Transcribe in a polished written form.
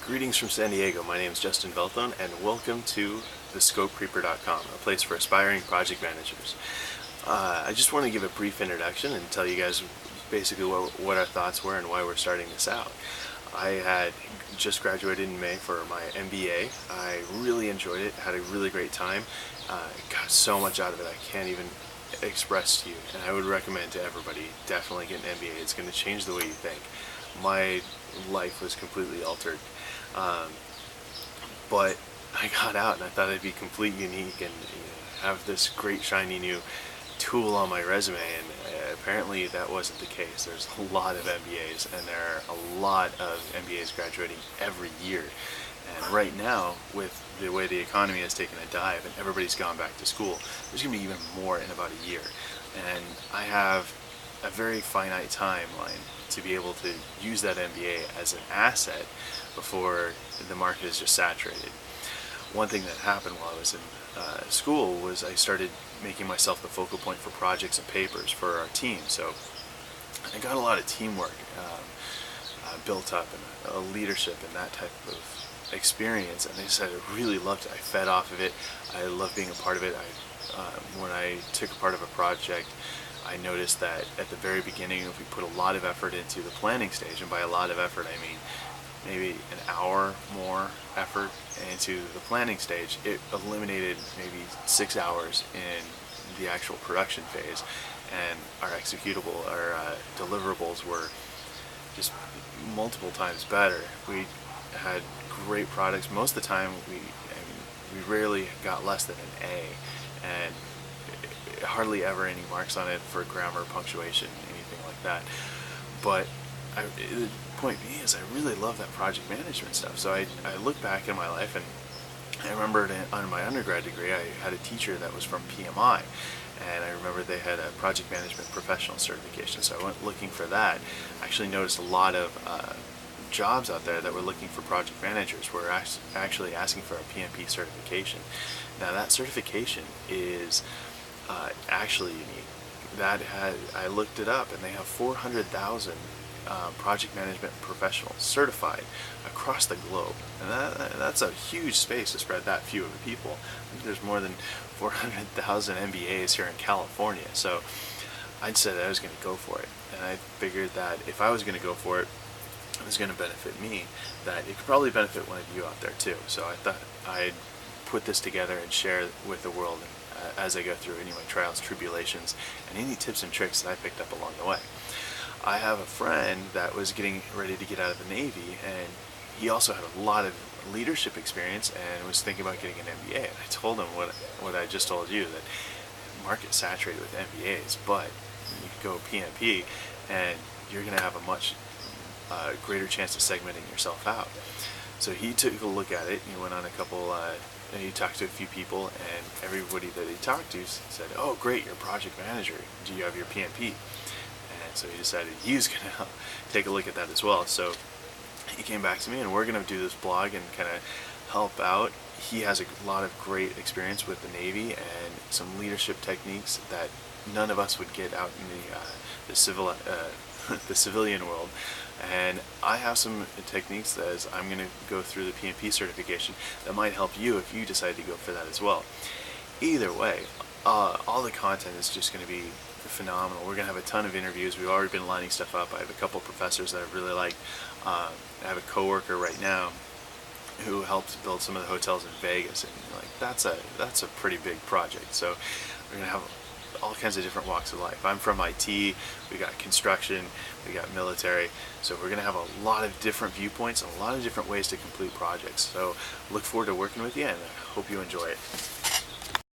Greetings from San Diego. My name is Justin Belthone, and welcome to thescopecreeper.com, a place for aspiring project managers. I just want to give a brief introduction and tell you guys basically what our thoughts were and why we're starting this out. I had just graduated in May for my MBA. I really enjoyed it, had a really great time, got so much out of it I can't even express to you, and I would recommend to everybody, definitely get an MBA. It's going to change the way you think. My life was completely altered. But I got out and I thought I'd be completely unique and have this great shiny new tool on my resume, and apparently that wasn't the case. There's a lot of MBAs, and there are a lot of MBAs graduating every year. And right now, with the way the economy has taken a dive and everybody's gone back to school, there's going to be even more in about a year. And I have a very finite timeline to be able to use that MBA as an asset before the market is just saturated. One thing that happened while I was in school was I started making myself the focal point for projects and papers for our team. So I got a lot of teamwork built up and a leadership and that type of experience, and I decided I really loved it. I fed off of it. I love being a part of it. When I took a part of a project, I noticed that at the very beginning, if we put a lot of effort into the planning stage, and by a lot of effort I mean maybe an hour more effort into the planning stage, it eliminated maybe 6 hours in the actual production phase, and our executable, our deliverables were just multiple times better. We had great products. Most of the time we rarely got less than an A, and hardly ever any marks on it for grammar, punctuation, anything like that. But the point being is I really love that project management stuff. So I look back in my life, and I remember on my undergrad degree I had a teacher that was from PMI, and I remember they had a project management professional certification, so I went looking for that. I actually noticed a lot of jobs out there that were looking for project managers were actually asking for a PMP certification. Now that certification is actually unique. I looked it up, and they have 400,000 project management professionals certified across the globe, and that's a huge space to spread that few of the people. I think there's more than 400,000 MBAs here in California, so I said I was going to go for it, and I figured that if I was going to go for it, it was going to benefit me, that it could probably benefit one of you out there too. So I thought I'd put this together and share it with the world as I go through any of my trials, tribulations, and any tips and tricks that I picked up along the way. I have a friend that was getting ready to get out of the Navy, and he also had a lot of leadership experience and was thinking about getting an MBA. And I told him what I just told you, that the market's saturated with MBAs, but you can go PMP and you're going to have a much greater chance of segmenting yourself out. So he took a look at it. He went on a couple and he talked to a few people, and everybody that he talked to said, "Oh great, you're a project manager, do you have your PMP?" And so he decided he was going to take a look at that as well. So he came back to me, and we're going to do this blog and kind of help out. He has a lot of great experience with the Navy and some leadership techniques that none of us would get out in the civilian world. And I have some techniques that as I'm going to go through the PMP certification that might help you if you decide to go for that as well. Either way, all the content is just going to be phenomenal. We're going to have a ton of interviews. We've already been lining stuff up. I have a couple professors that I really like. I have a coworker right now who helps build some of the hotels in Vegas, and that's a pretty big project. So we're going to have all kinds of different walks of life. I'm from IT, we got construction, we got military, so we're going to have a lot of different viewpoints and a lot of different ways to complete projects. So look forward to working with you, and I hope you enjoy it.